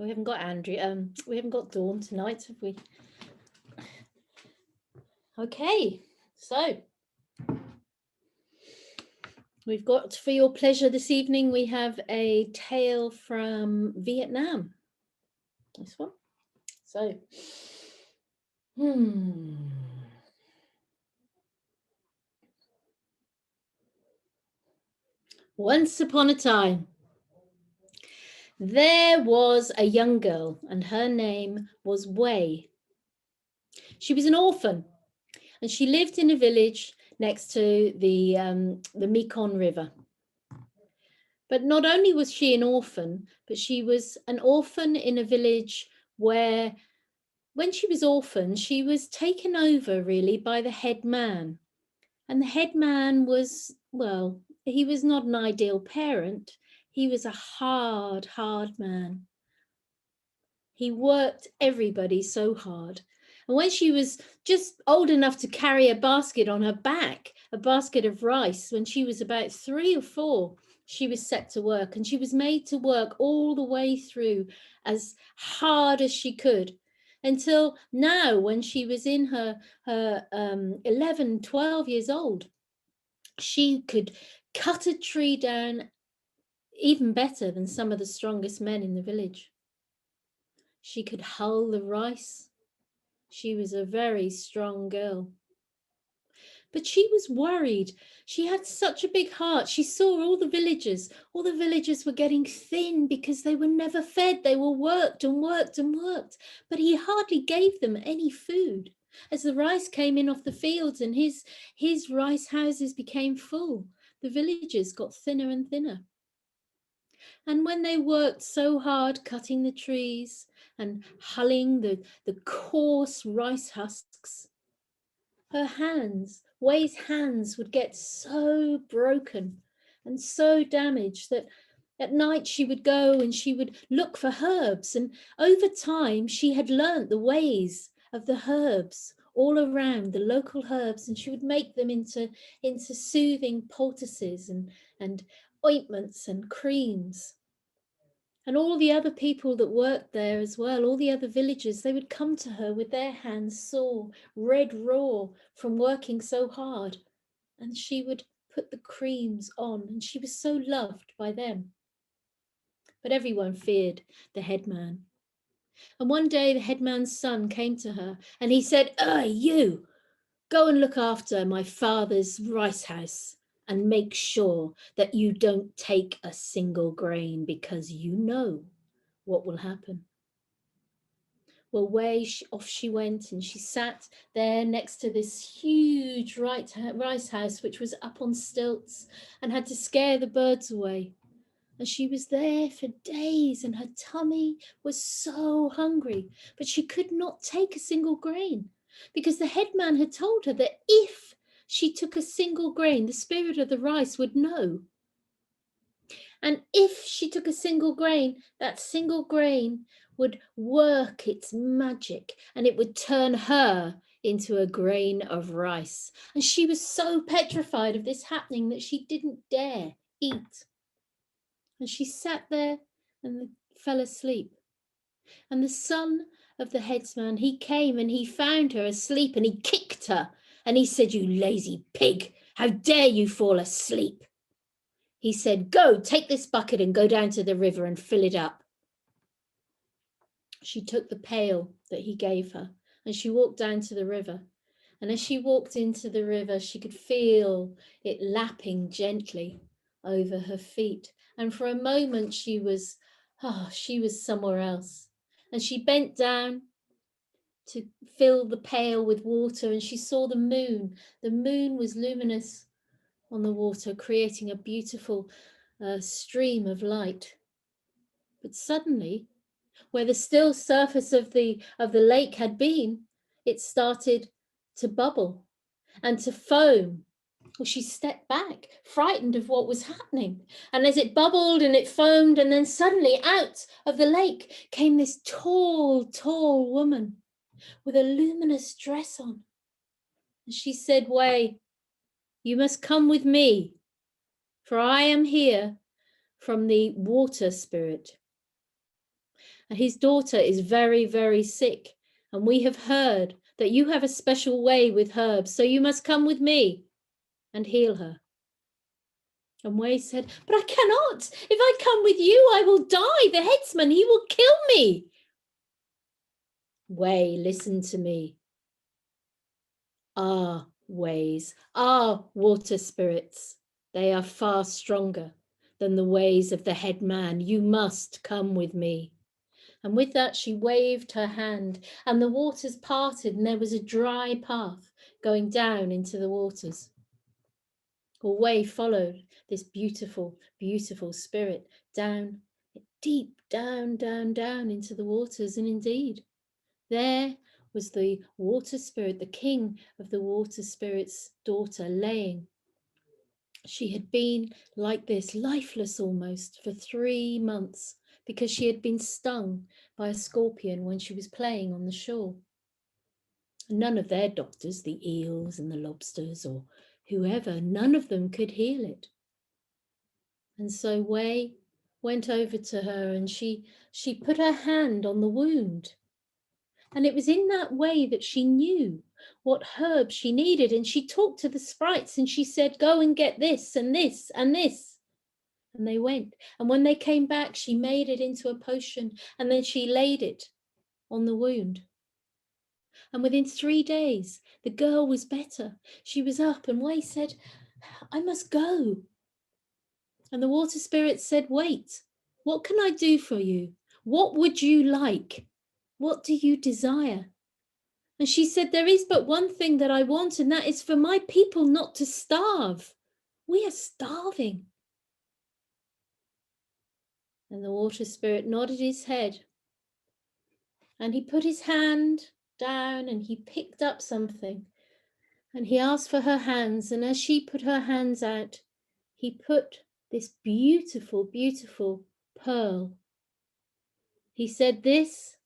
We haven't got Andrea. We haven't got Dawn tonight, have we? Okay, so we've got, for your pleasure this evening, we have a tale from Vietnam. This one. So, Once upon a time, there was a young girl, and her name was Wei. She was an orphan, and she lived in a village next to the Mekong River. But not only was she an orphan, but she was an orphan in a village where, when she was orphaned, she was taken over really by the head man. And the head man was, well, he was not an ideal parent. He was a hard, hard man. He worked everybody so hard. And when she was just old enough to carry a basket on her back, a basket of rice, when she was about 3 or 4, she was set to work, and she was made to work all the way through as hard as she could, until now, when she was in her 11, 12 years old, she could cut a tree down even better than some of the strongest men in the village. She could hull the rice. She was a very strong girl. But she was worried. She had such a big heart. She saw all the villagers. All the villagers were getting thin because they were never fed. They were worked and worked and worked. But he hardly gave them any food. As the rice came in off the fields and his rice houses became full, the villagers got thinner and thinner. And when they worked so hard cutting the trees and hulling the coarse rice husks, her hands, Wei's hands, would get so broken and so damaged that at night she would go and she would look for herbs. And over time, she had learnt the ways of the herbs all around, the local herbs, and she would make them into soothing poultices and ointments and creams. And all the other people that worked there as well, all the other villagers, they would come to her with their hands sore, red raw from working so hard. And she would put the creams on, and she was so loved by them. But everyone feared the headman. And one day the headman's son came to her and he said, you, go and look after my father's rice house and make sure that you don't take a single grain, because you know what will happen. Well, off she went, and she sat there next to this huge rice house, which was up on stilts and had to scare the birds away. And she was there for days, and her tummy was so hungry, but she could not take a single grain, because the headman had told her that if she took a single grain, the spirit of the rice would know. And if she took a single grain, that single grain would work its magic, and it would turn her into a grain of rice. And she was so petrified of this happening that she didn't dare eat. And she sat there and fell asleep. And the son of the headsman, he came and he found her asleep, and he kicked her, and he said, "You lazy pig, how dare you fall asleep?" He said, "Go, take this bucket and go down to the river and fill it up." She took the pail that he gave her and she walked down to the river. And as she walked into the river, she could feel it lapping gently over her feet. And for a moment, she was somewhere else. And she bent down to fill the pail with water, and she saw the moon. The moon was luminous on the water, creating a beautiful stream of light. But suddenly, where the still surface of the lake had been, it started to bubble and to foam. Well, she stepped back, frightened of what was happening. And as it bubbled and it foamed, and then suddenly out of the lake came this tall, tall woman with a luminous dress on. And she said, "Wei, you must come with me, for I am here from the water spirit." And his daughter is very, very sick. And we have heard that you have a special way with herbs, so you must come with me and heal her. And Wei said, but I cannot. If I come with you, I will die. The headsman, he will kill me. Wei, listen to me. Our ways, our water spirits, they are far stronger than the ways of the head man. You must come with me. And with that, she waved her hand, and the waters parted, and there was a dry path going down into the waters. Wei followed this beautiful, beautiful spirit down, deep down, down, down into the waters. And indeed, there was the water spirit, the king of the water spirit's daughter, laying. She had been like this, lifeless almost, for 3 months, because she had been stung by a scorpion when she was playing on the shore. None of their doctors, the eels and the lobsters or whoever, none of them could heal it. And so Wei went over to her and she put her hand on the wound. And it was in that way that she knew what herb she needed. And she talked to the sprites and she said, go and get this and this and this. And they went. And when they came back, she made it into a potion and then she laid it on the wound. And within 3 days, the girl was better. She was up and Wei said, I must go. And the water spirit said, wait, what can I do for you? What would you like? What do you desire? And she said, there is but one thing that I want, and that is for my people not to starve. We are starving. And the water spirit nodded his head. And he put his hand down and he picked up something. And he asked for her hands. And as she put her hands out, he put this beautiful, beautiful pearl. He said, this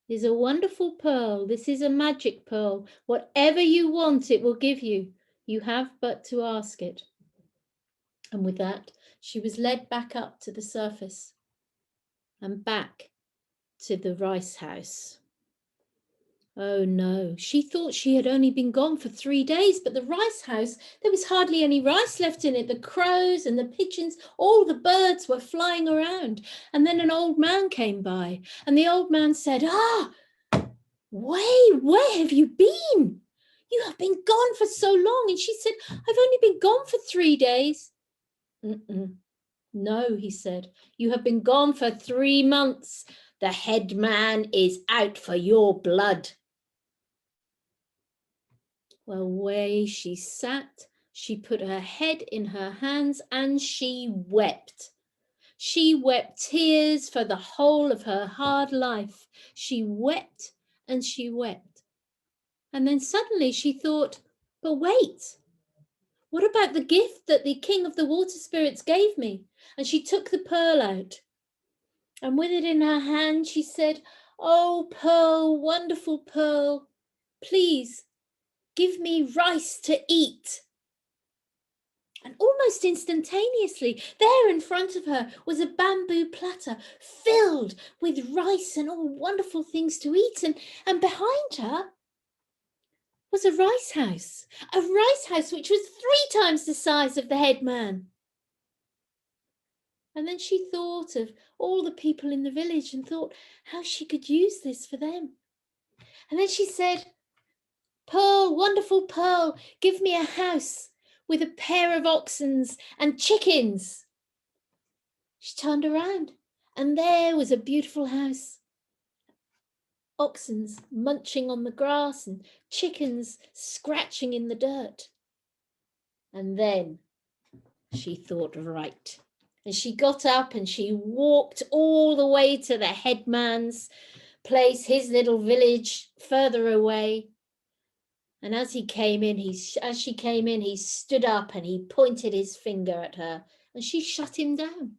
is a wonderful pearl. This is a magic pearl. Whatever you want, it will give you. You have but to ask it. And with that, she was led back up to the surface and back to the rice house. Oh no, she thought she had only been gone for 3 days, but the rice house, there was hardly any rice left in it. The crows and the pigeons, all the birds were flying around. And then an old man came by and the old man said, Wei, where have you been? You have been gone for so long. And she said, I've only been gone for 3 days. No, he said, you have been gone for 3 months. The head man is out for your blood. Well, Wei, she sat, she put her head in her hands and she wept. She wept tears for the whole of her hard life. She wept and she wept. And then suddenly she thought, but wait, what about the gift that the king of the water spirits gave me? And she took the pearl out. And with it in her hand, she said, oh, pearl, wonderful pearl, please give me rice to eat. And almost instantaneously, there in front of her was a bamboo platter filled with rice and all wonderful things to eat. And behind her was a rice house which was 3 times the size of the head man. And then she thought of all the people in the village and thought how she could use this for them. And then she said, Pearl, wonderful Pearl, give me a house with a pair of oxen and chickens. She turned around and there was a beautiful house. Oxen munching on the grass and chickens scratching in the dirt. And then she thought, right. And she got up and she walked all the way to the headman's place, his little village further away. And as she came in, he stood up and he pointed his finger at her and she shut him down.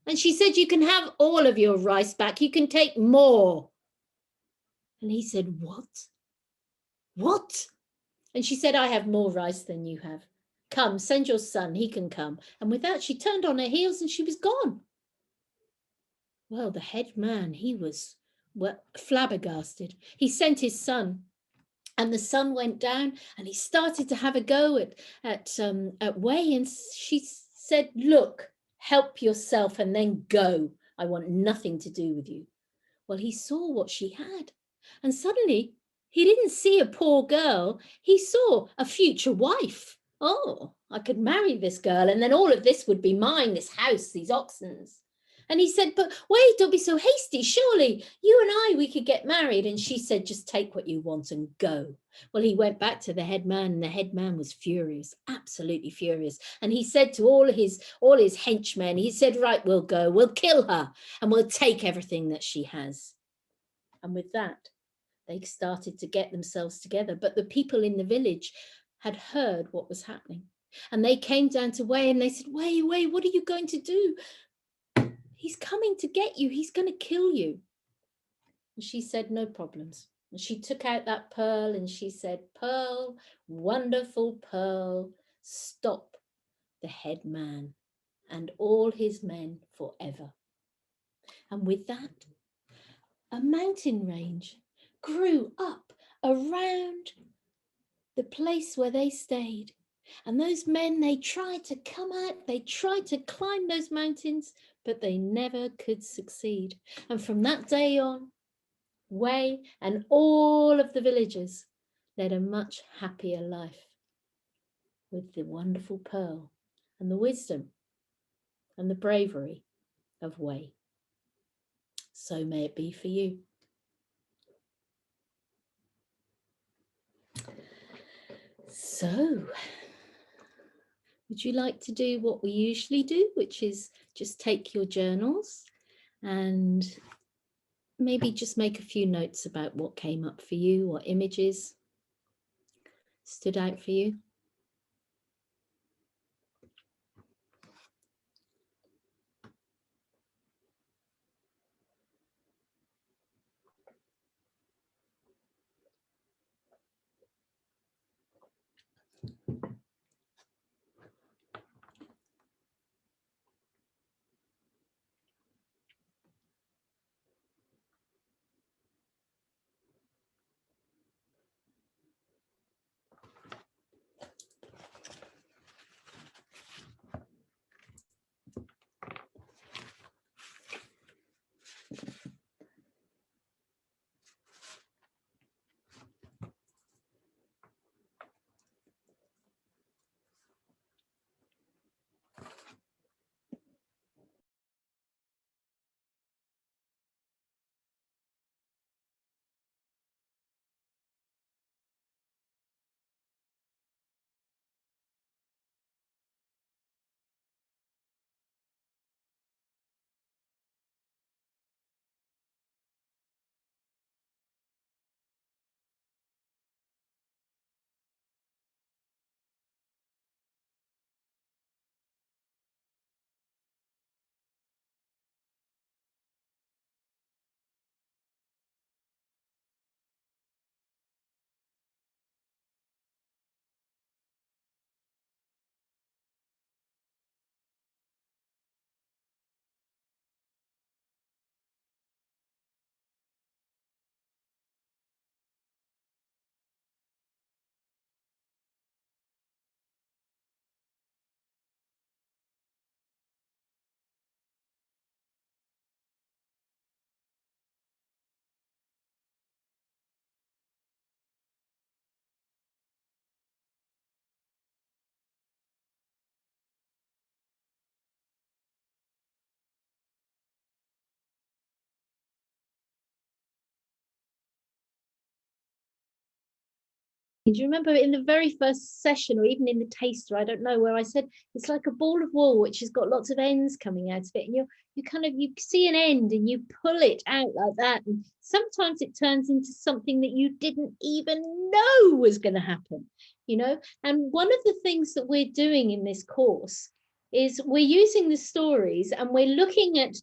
And she said, you can have all of your rice back. You can take more. And he said, what? What? And she said, I have more rice than you have. Come, send your son, he can come. And with that, she turned on her heels and she was gone. Well, the head man, he was flabbergasted. He sent his son, and the son went down and he started to have a go at Wei, and she said, look, help yourself and then go. I want nothing to do with you. Well, he saw what she had, and suddenly he didn't see a poor girl, he saw a future wife. Oh, I could marry this girl, and then all of this would be mine, this house, these oxen. And he said, but wait, don't be so hasty. Surely you and I, we could get married. And she said, just take what you want and go. Well, he went back to the head man, and the head man was furious, absolutely furious. And he said to all his henchmen, he said, right, we'll go, we'll kill her, and we'll take everything that she has. And with that, they started to get themselves together. But the people in the village had heard what was happening. And they came down to Wei, and they said, Wei, what are you going to do? He's coming to get you. He's going to kill you. And she said, no problems. And she took out that pearl and she said, pearl, wonderful pearl, stop the head man and all his men forever. And with that, a mountain range grew up around the place where they stayed. And those men, they tried to come out, they tried to climb those mountains, but they never could succeed. And from that day on, Wei and all of the villagers led a much happier life with the wonderful pearl and the wisdom and the bravery of Wei. So may it be for you. So, would you like to do what we usually do, which is just take your journals and maybe just make a few notes about what came up for you, what images stood out for you? Do you remember in the very first session, or even in the taster, I don't know, where I said it's like a ball of wool which has got lots of ends coming out of it, and you see an end and you pull it out like that, and sometimes it turns into something that you didn't even know was going to happen, And one of the things that we're doing in this course is we're using the stories and we're looking at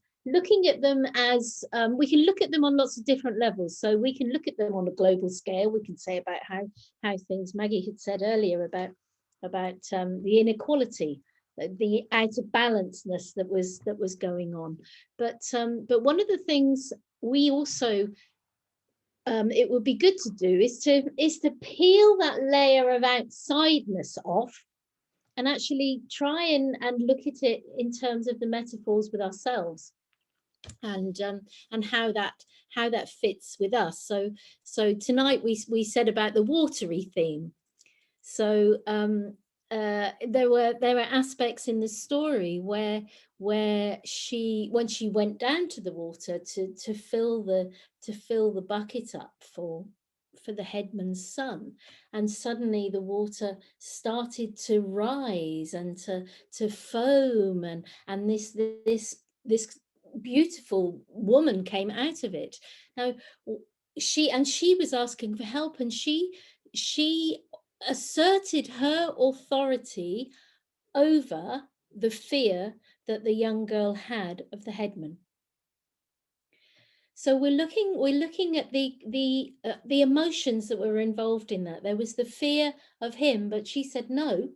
them as we can look at them on lots of different levels. So we can look at them on a global scale. We can say about how things Maggie had said earlier about the inequality the out of balanceness that was going on. But one of the things we also it would be good to do is to peel that layer of outsideness off and actually try and look at it in terms of the metaphors with ourselves, and how that fits with us. So tonight we said about the watery theme. So there were aspects in the story where when she went down to the water to fill the bucket up for the headman's son, and suddenly the water started to rise and to foam, and this beautiful woman came out of it. Now she was asking for help, and she asserted her authority over the fear that the young girl had of the headman. So we're looking at the emotions that were involved in that. There was the fear of him, but she said, no,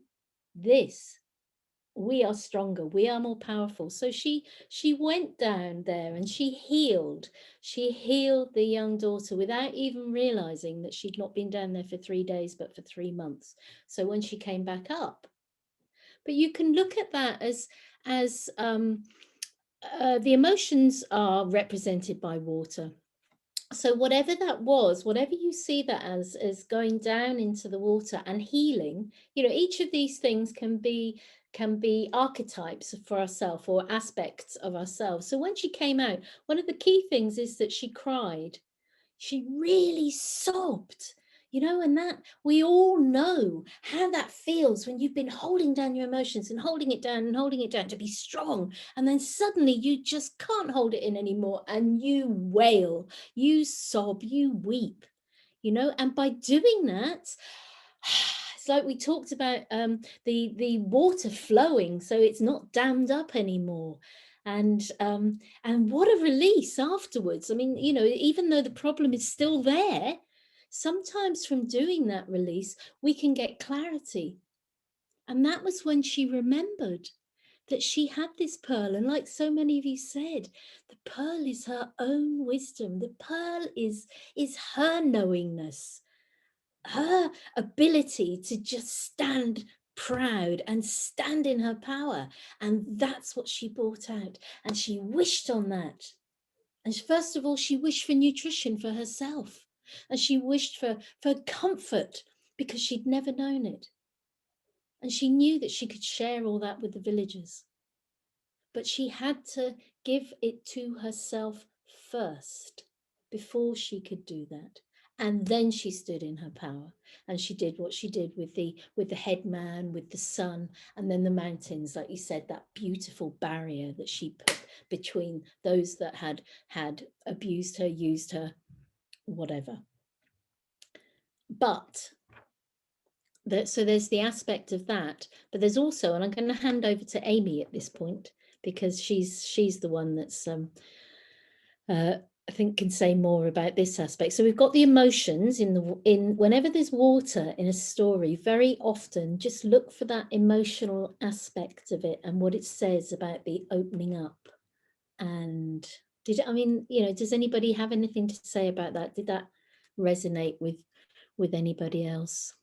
we are stronger, we are more powerful. So she went down there and she healed the young daughter without even realizing that she'd not been down there for 3 days, but for 3 months. So when she came back up, but you can look at that as the emotions are represented by water. So whatever that was, whatever you see that as going down into the water and healing, each of these things can be archetypes for ourselves or aspects of ourselves. So when she came out, one of the key things is that she cried. She really sobbed, and that we all know how that feels when you've been holding down your emotions and holding it down and holding it down to be strong. And then suddenly you just can't hold it in anymore and you wail, you sob, you weep, and by doing that, it's like we talked about the water flowing, so it's not dammed up anymore. And what a release afterwards. I mean, even though the problem is still there, sometimes from doing that release, we can get clarity. And that was when she remembered that she had this pearl. And like so many of you said, the pearl is her own wisdom. The pearl is her knowingness, her ability to just stand proud and stand in her power. And that's what she brought out. And she wished on that. And first of all, she wished for nutrition for herself. And she wished for comfort because she'd never known it. And she knew that she could share all that with the villagers. But she had to give it to herself first before she could do that. And then she stood in her power, and she did what she did with the headman, with the sun, and then the mountains, like you said, that beautiful barrier that she put between those that had abused her, used her, whatever. But so there's the aspect of that, but there's also, and I'm going to hand over to Amy at this point because she's the one that's I think can say more about this aspect. So we've got the emotions in whenever there's water in a story, very often just look for that emotional aspect of it and what it says about the opening up. And does anybody have anything to say about that? Did that resonate with anybody else?